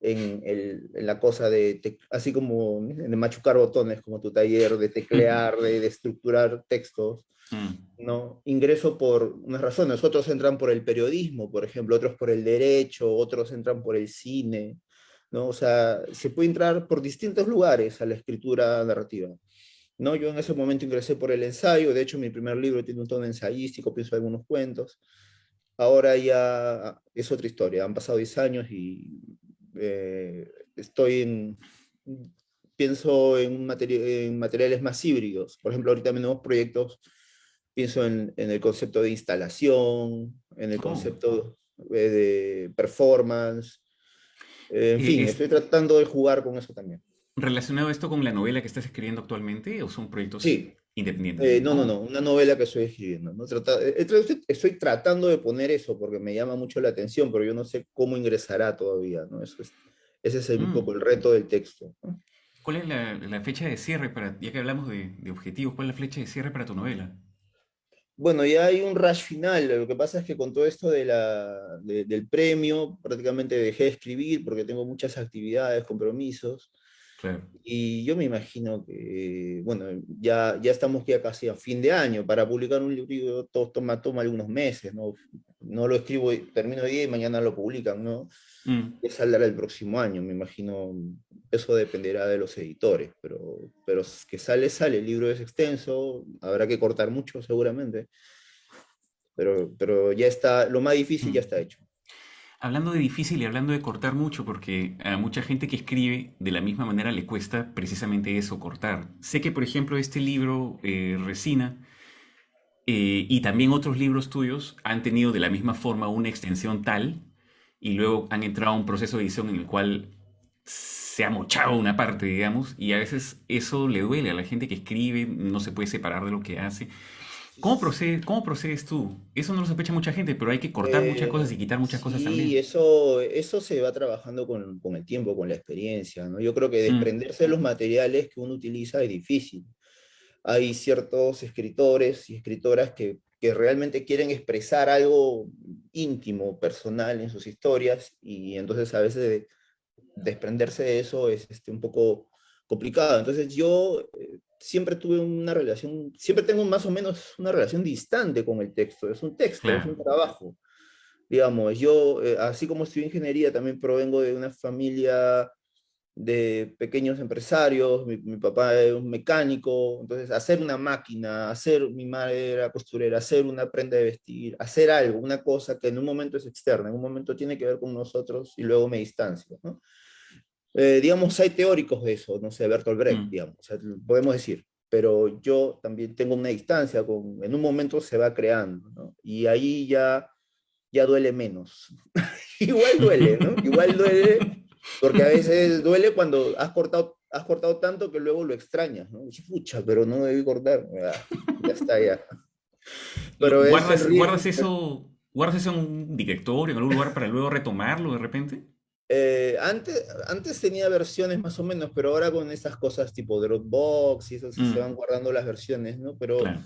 en la cosa de, así como en machucar botones, como tu taller, de teclear, de estructurar textos, ¿no? Ingreso por unas razones, otros entran por el periodismo, por ejemplo, otros por el derecho, otros entran por el cine, ¿no? O sea, se puede entrar por distintos lugares a la escritura narrativa, ¿no? Yo en ese momento ingresé por el ensayo, de hecho mi primer libro tiene un tono ensayístico, pienso algunos cuentos. Ahora ya es otra historia, han pasado 10 años y estoy pienso en materiales más híbridos. Por ejemplo, ahorita mis nuevos proyectos, pienso en el concepto de instalación, en el concepto de performance, en fin, estoy tratando de jugar con eso también. ¿Relacionado esto con la novela que estás escribiendo actualmente o son proyectos independientes? No, una novela que estoy escribiendo, ¿no? Estoy tratando de poner eso porque me llama mucho la atención, pero yo no sé cómo ingresará todavía, ¿no? Ese es un poco el reto del texto, ¿no? ¿Cuál es la fecha de cierre ya que hablamos de objetivos, cuál es la fecha de cierre para tu novela? Bueno, ya hay un rush final, lo que pasa es que con todo esto del premio prácticamente dejé de escribir porque tengo muchas actividades, compromisos. Claro. Y yo me imagino que, bueno, ya estamos ya casi a fin de año. Para publicar un libro toma algunos meses, ¿no? No lo escribo, termino hoy día y mañana lo publican, ¿no? Y saldrá el próximo año, me imagino. Eso dependerá de los editores, pero que sale. El libro es extenso, habrá que cortar mucho seguramente, pero ya está, lo más difícil ya está hecho. Hablando de difícil y hablando de cortar mucho, porque a mucha gente que escribe de la misma manera le cuesta precisamente eso, cortar. Sé que, por ejemplo, este libro, Resina, y también otros libros tuyos han tenido de la misma forma una extensión tal, y luego han entrado a un proceso de edición en el cual se ha mochado una parte, digamos, y a veces eso le duele a la gente que escribe, no se puede separar de lo que hace. ¿Cómo procedes tú? Eso no lo sospecha mucha gente, pero hay que cortar muchas cosas y quitar muchas cosas también. Sí, eso se va trabajando con el tiempo, con la experiencia, ¿no? Yo creo que desprenderse de los materiales que uno utiliza es difícil. Hay ciertos escritores y escritoras que realmente quieren expresar algo íntimo, personal en sus historias, y entonces a veces desprenderse de eso es un poco complicado. Entonces yo siempre tuve siempre tengo más o menos una relación distante con el texto. Es un texto, claro. Es un trabajo. Digamos, yo, así como estudié ingeniería, también provengo de una familia de pequeños empresarios. Mi papá es un mecánico, entonces hacer una máquina, mi madre era costurera, hacer una prenda de vestir, hacer algo, una cosa que en un momento es externa, en un momento tiene que ver con nosotros y luego me distancio, ¿no? Digamos, hay teóricos de eso, no sé, Bertolt Brecht, digamos, o sea, podemos decir, pero yo también tengo una distancia, en un momento se va creando, ¿no? Y ahí ya duele menos. Igual duele, ¿no? Igual duele, porque a veces duele cuando has cortado tanto que luego lo extrañas, ¿no? Pucha, pero no debí cortar, ya está, ya. Pero ¿Guardas eso en un directorio, en algún lugar para luego retomarlo de repente? Antes tenía versiones más o menos, pero ahora con esas cosas tipo Dropbox y eso se van guardando las versiones, ¿no? Pero claro.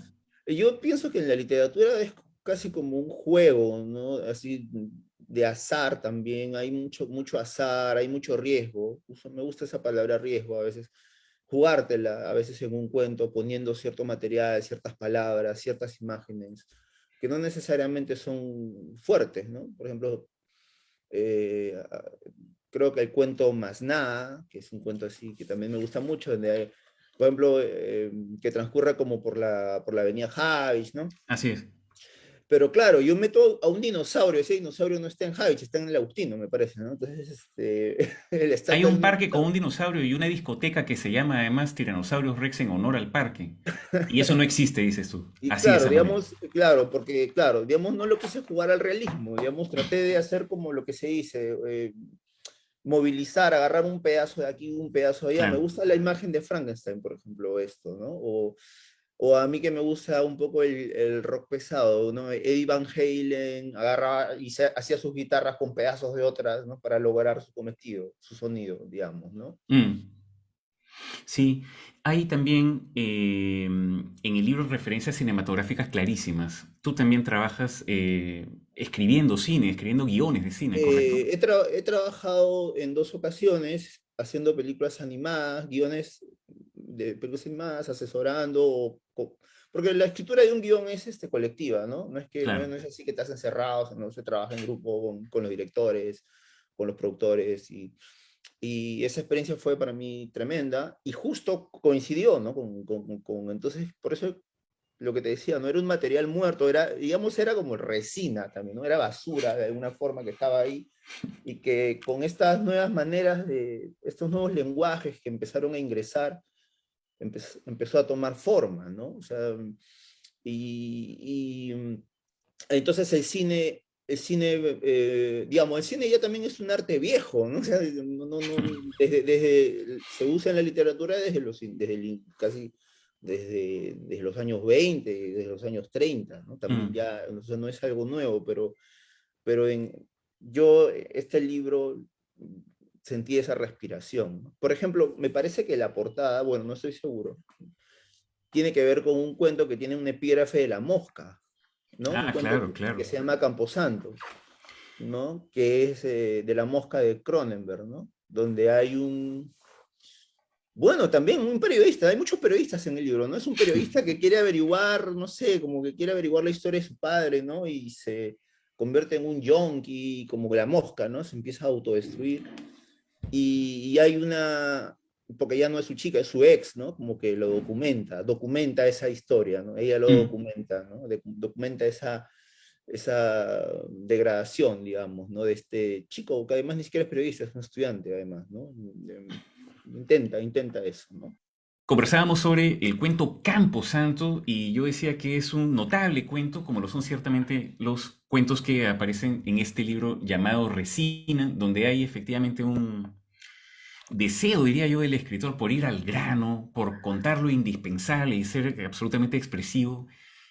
Yo pienso que en la literatura es casi como un juego, ¿no? Así de azar también, hay mucho azar, hay mucho riesgo. Me gusta esa palabra riesgo a veces. Jugártela a veces en un cuento poniendo cierto material, ciertas palabras, ciertas imágenes, que no necesariamente son fuertes, ¿no? Por ejemplo, creo que el cuento Más Nada, que es un cuento así que también me gusta mucho, donde hay, por ejemplo, que transcurra como por la avenida Javich, ¿no? Así es. Pero claro, yo meto a un dinosaurio, ese dinosaurio no está en Javich, está en el Agustino, me parece, ¿no? Entonces, hay un parque con un dinosaurio y una discoteca que se llama además Tiranosaurios Rex en honor al parque. Y eso no existe, dices tú. Y así claro, es, digamos, porque digamos, no lo quise jugar al realismo, digamos, traté de hacer como lo que se dice, movilizar, agarrar un pedazo de aquí, un pedazo de allá. Claro. Me gusta la imagen de Frankenstein, por ejemplo, esto, ¿no? O a mí que me gusta un poco el rock pesado, ¿no? Eddie Van Halen agarraba y hacía sus guitarras con pedazos de otras, ¿no? Para lograr su cometido, su sonido, digamos, ¿no? Sí, hay también en el libro referencias cinematográficas clarísimas. Tú también trabajas escribiendo cine, escribiendo guiones de cine, ¿correcto? He trabajado en 2 ocasiones haciendo películas animadas, guiones de películas animadas, asesorando, porque la escritura de un guión es colectiva, ¿no? Claro. No es así que estás encerrado, no se trabaja en grupo con los directores, con los productores, y esa experiencia fue para mí tremenda, y justo coincidió, ¿no? Entonces, por eso lo que te decía, no era un material muerto, era, digamos, era como resina también, ¿no? Era basura de alguna forma que estaba ahí y que con estas nuevas maneras estos nuevos lenguajes que empezaron a ingresar, empezó a tomar forma, ¿no? O sea, entonces digamos, el cine ya también es un arte viejo, ¿no? O sea, se usa en la literatura casi desde los años 20, desde los años 30, ¿no? También Mm. ya, o sea, no es algo nuevo, pero yo, este libro, sentí esa respiración, ¿no? Por ejemplo, me parece que la portada, bueno, no estoy seguro, tiene que ver con un cuento que tiene un epígrafe de la mosca, ¿no? Un Ah, cuento claro, que claro. se llama Camposanto, ¿no? Que es de la mosca de Cronenberg, ¿no? Donde hay bueno, también un periodista, hay muchos periodistas en el libro, ¿no? Es un periodista que quiere averiguar, no sé, como que quiere averiguar la historia de su padre, ¿no? Y se convierte en un yonki, como que la mosca, ¿no? Se empieza a autodestruir. Y hay porque ya no es su chica, es su ex, ¿no? Como que lo documenta esa historia, ¿no? Ella lo Mm. documenta, ¿no? Documenta esa degradación, digamos, ¿no? De este chico, que además ni siquiera es periodista, es un estudiante, además, ¿no? Intenta eso, ¿no? Conversábamos sobre el cuento Campo Santo y yo decía que es un notable cuento, como lo son ciertamente los cuentos que aparecen en este libro llamado Resina, donde hay efectivamente un deseo, diría yo, del escritor por ir al grano, por contar lo indispensable y ser absolutamente expresivo.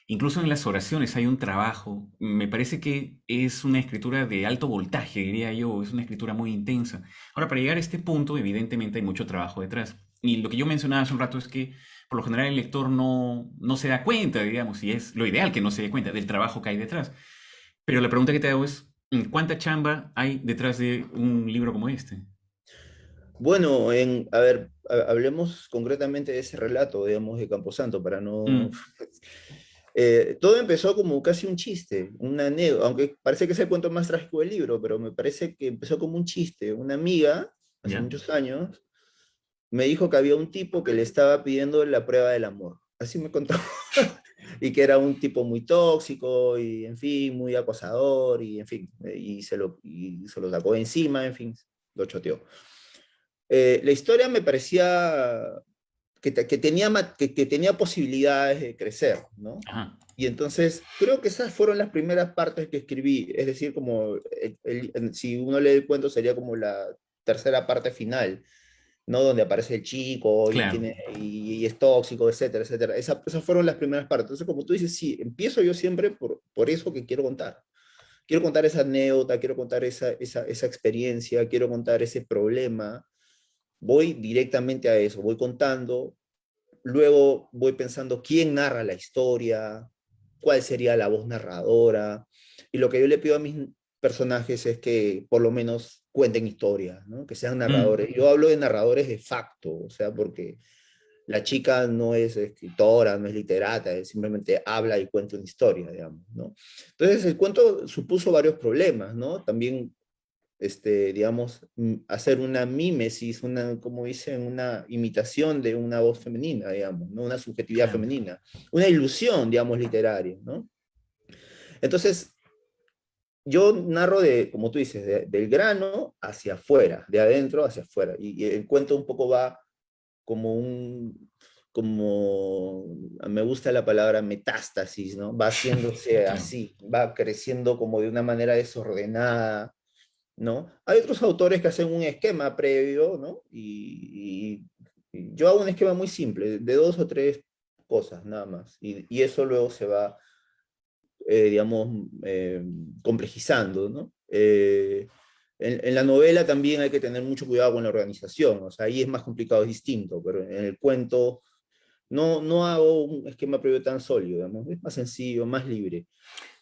Incluso en las oraciones hay un trabajo. Me parece que es una escritura de alto voltaje, diría yo, es una escritura muy intensa. Ahora, para llegar a este punto, evidentemente hay mucho trabajo detrás. Y lo que yo mencionaba hace un rato es que por lo general el lector no se da cuenta, digamos, y es lo ideal que no se dé cuenta del trabajo que hay detrás. Pero la pregunta que te hago es, ¿cuánta chamba hay detrás de un libro como este? Bueno, a ver, hablemos concretamente de ese relato, digamos, de Camposanto, para no... Mm, Todo empezó como casi un chiste, una anécdota, aunque parece que es el cuento más trágico del libro, pero me parece que empezó como un chiste. Una amiga, hace ¿ya? muchos años, me dijo que había un tipo que le estaba pidiendo la prueba del amor. Así me contó. Y que era un tipo muy tóxico y, en fin, muy acosador y, en fin, y se lo sacó de encima, en fin, lo choteó. La historia me parecía que tenía posibilidades de crecer, ¿no? Ajá. Y entonces creo que esas fueron las primeras partes que escribí, es decir, como si uno lee el cuento sería como la tercera parte final, ¿no? Donde aparece el chico Claro. y es tóxico, etcétera, etcétera. Esas fueron las primeras partes. Entonces, como tú dices, sí, empiezo yo siempre por eso que quiero contar. Quiero contar esa anécdota, quiero contar esa experiencia, quiero contar ese problema. Voy directamente a eso, voy contando, luego voy pensando quién narra la historia, cuál sería la voz narradora, y lo que yo le pido a mis personajes es que por lo menos cuenten historias, ¿no? Que sean Mm, narradores. Yo hablo de narradores de facto, o sea, porque la chica no es escritora, no es literata, simplemente habla y cuenta una historia, digamos, ¿no? Entonces el cuento supuso varios problemas, ¿no? También digamos, hacer una mímesis, como dicen, una imitación de una voz femenina, digamos, ¿no? Una subjetividad claro. femenina, una ilusión, digamos, literaria, ¿no? Entonces, yo narro como tú dices, del grano hacia afuera, de adentro hacia afuera, y el cuento un poco va como me gusta la palabra metástasis, ¿no? Va haciéndose Claro. así, va creciendo como de una manera desordenada, ¿no? Hay otros autores que hacen un esquema previo, ¿no? Y yo hago un esquema muy simple, de 2 o 3 cosas nada más, y eso luego se va, digamos, complejizando, ¿no? En la novela también hay que tener mucho cuidado con la organización, o sea, ahí es más complicado, es distinto, pero en el cuento no hago un esquema previo tan sólido, digamos, es más sencillo, más libre.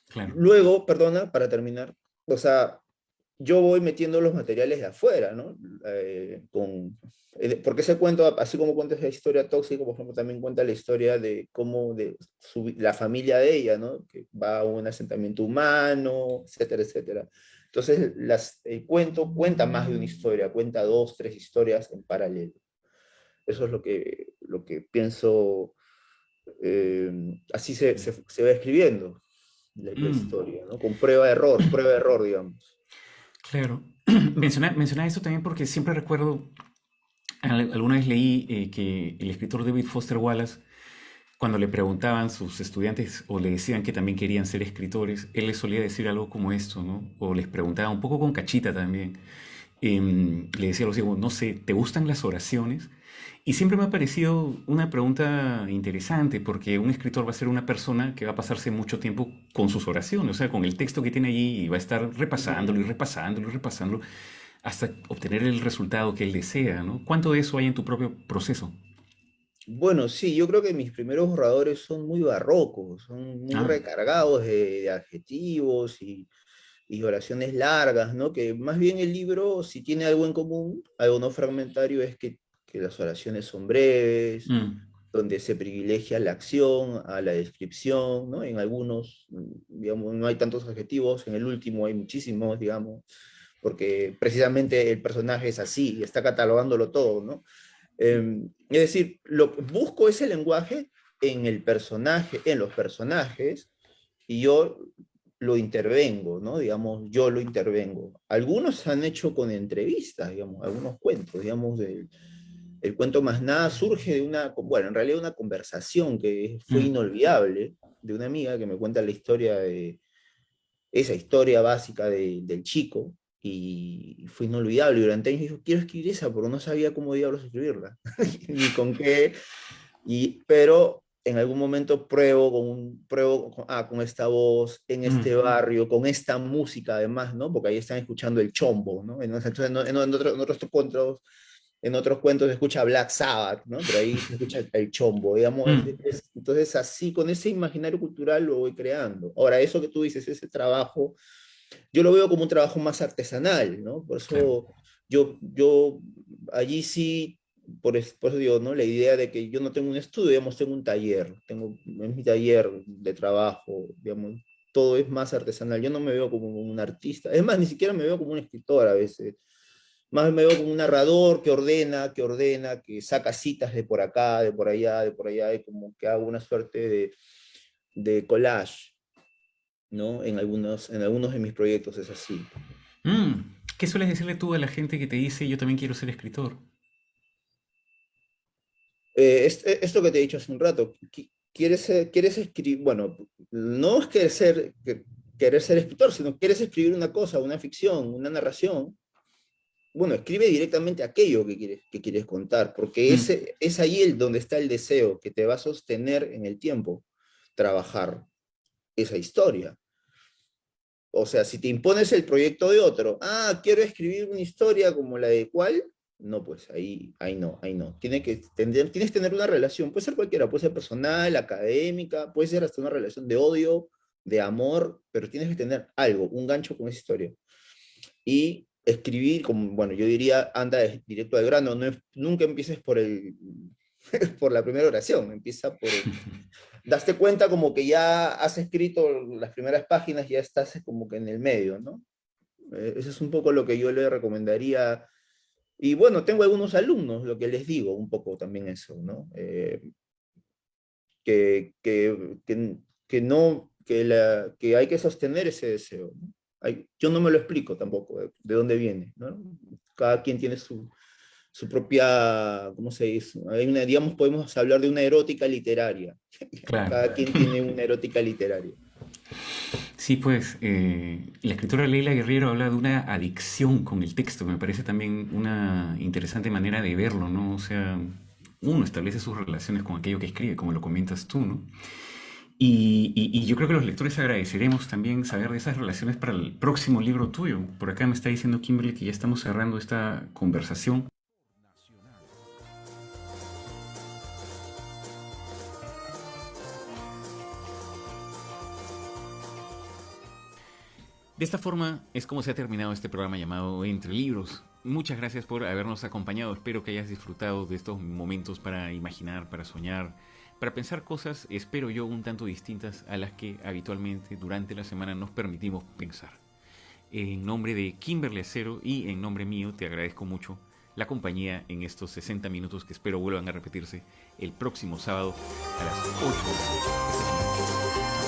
Claro. Luego, perdona, para terminar, o sea, yo voy metiendo los materiales de afuera, ¿no? Porque ese cuento, así como cuenta esa historia tóxica, por ejemplo, también cuenta la historia de cómo la familia de ella, ¿no? Que va a un asentamiento humano, etcétera, etcétera. Entonces, el cuento cuenta más de una historia, cuenta 2, 3 historias en paralelo. Eso es lo que pienso, así se va escribiendo la historia, ¿no? Con prueba-error, digamos. Claro. Mencionaba eso también porque siempre recuerdo, alguna vez leí que el escritor David Foster Wallace, cuando le preguntaban sus estudiantes o le decían que también querían ser escritores, él les solía decir algo como esto, ¿no? O les preguntaba un poco con cachita también. Le decía a los hijos, no sé, ¿te gustan las oraciones? Y siempre me ha parecido una pregunta interesante, porque un escritor va a ser una persona que va a pasarse mucho tiempo con sus oraciones, o sea, con el texto que tiene allí, y va a estar repasándolo y repasándolo y repasándolo hasta obtener el resultado que él desea, ¿no? ¿Cuánto de eso hay en tu propio proceso? Bueno, sí, yo creo que mis primeros borradores son muy barrocos, son muy recargados de adjetivos y oraciones largas, ¿no? Que más bien el libro, si tiene algo en común, algo no fragmentario, es que las oraciones son breves, donde se privilegia la acción a la descripción, ¿no? En algunos, digamos, no hay tantos adjetivos, en el último hay muchísimos, digamos, porque precisamente el personaje es así, y está catalogándolo todo, ¿no? Es decir, lo que busco ese lenguaje en el personaje, en los personajes, y yo lo intervengo, ¿no? Digamos, yo lo intervengo. Algunos se han hecho con entrevistas, digamos, algunos cuentos, digamos, el cuento Más Nada surge de en realidad una conversación que fue inolvidable, de una amiga que me cuenta la historia esa historia básica del chico, y fue inolvidable. Durante años dijo, quiero escribir esa, pero no sabía cómo diablos escribirla, ni con qué, pero en algún momento pruebo con esta voz, en este barrio, con esta música además, ¿no? Porque ahí están escuchando el chombo, ¿no? Entonces, en otros cuentos se escucha Black Sabbath, ¿no? Pero ahí se escucha el chombo, digamos. Entonces, así, con ese imaginario cultural lo voy creando. Ahora, eso que tú dices, ese trabajo, yo lo veo como un trabajo más artesanal, ¿no? Por eso yo allí sí, por eso digo, ¿no? La idea de que yo no tengo un estudio, digamos, tengo un taller, es mi taller de trabajo, digamos, todo es más artesanal. Yo no me veo como un artista, es más, ni siquiera me veo como un escritor a veces. Más me veo como un narrador que ordena, que saca citas de por acá, de por allá, y como que hago una suerte de collage, ¿no? En algunos de mis proyectos es así. ¿Qué sueles decirle tú a la gente que te dice yo también quiero ser escritor? Esto que te he dicho hace un rato, quieres escribir, bueno, no es querer ser escritor, sino quieres escribir una cosa, una ficción, una narración. Bueno, escribe directamente aquello que quieres contar, porque es ahí donde está el deseo que te va a sostener en el tiempo, trabajar esa historia. O sea, si te impones el proyecto de otro, quiero escribir una historia como la de cuál, no, pues ahí no. Tienes que tener una relación, puede ser cualquiera, puede ser personal, académica, puede ser hasta una relación de odio, de amor, pero tienes que tener algo, un gancho con esa historia. Y escribir, bueno, yo diría, anda directo al grano, nunca empieces por la primera oración, empieza por daste cuenta como que ya has escrito las primeras páginas, ya estás como que en el medio, ¿no? Eso es un poco lo que yo le recomendaría, y bueno, tengo algunos alumnos, lo que les digo, un poco también eso, ¿no? Que hay que sostener ese deseo, ¿no? Yo no me lo explico tampoco, de dónde viene, ¿no? Cada quien tiene su propia, ¿cómo se dice? Digamos, podemos hablar de una erótica literaria. Claro. Cada quien tiene una erótica literaria. Sí, pues, la escritora Leila Guerriero habla de una adicción con el texto, me parece también una interesante manera de verlo, ¿no? O sea, uno establece sus relaciones con aquello que escribe, como lo comentas tú, ¿no? Y yo creo que los lectores agradeceremos también saber de esas relaciones para el próximo libro tuyo. Por acá me está diciendo Kimberly que ya estamos cerrando esta conversación. De esta forma es como se ha terminado este programa llamado Entre Libros. Muchas gracias por habernos acompañado. Espero que hayas disfrutado de estos momentos para imaginar, para soñar, para pensar cosas, espero yo, un tanto distintas a las que habitualmente durante la semana nos permitimos pensar. En nombre de Kimberly Acero y en nombre mío te agradezco mucho la compañía en estos 60 minutos que espero vuelvan a repetirse el próximo sábado a las 8 horas.